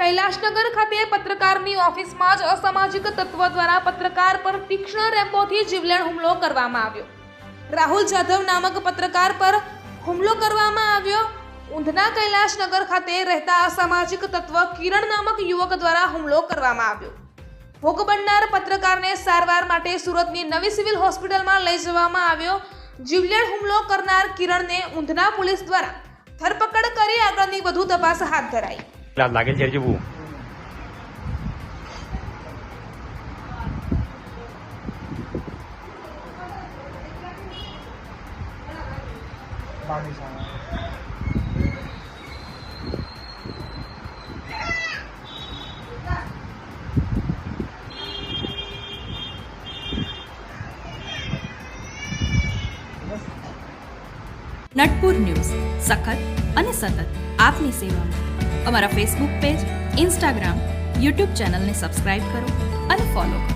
કૈલાશનગર ખાતે પત્રકારની ઓફિસમાં જ અસામાજિક તત્વ દ્વારા પત્રકાર પર તીક્ષ્ણ રેમ્બોથી જીવલેણ હુમલો કરવામાં આવ્યો। રાહુલ જાધવ નામક પત્રકાર પર હુમલો કરવામાં આવ્યો। ઊંધના કૈલાશનગર ખાતે રહેતા અસામાજિક તત્વ કિરણ નામક યુવક દ્વારા હુમલો કરવામાં આવ્યો। ભોગ બનનાર પત્રકારને સારવાર માટે સુરતની નવી સિવિલ હોસ્પિટલમાં લઈ જવામાં આવ્યો। જીવલેણ હુમલો કરનાર કિરણને ઊંધના પોલીસ દ્વારા ધરપકડ કરી આગળની વધુ તપાસ હાથ ધરાઈ। લાગે છે જેવું નટપુર ન્યૂઝ સખત અને સતત આપની સેવામાં। અમારા ફેસબુક પેજ, ઇન્સ્ટાગ્રામ, યુટ્યુબ ચેનલને સબસ્ક્રાઇબ કરો અને ફોલો કરો।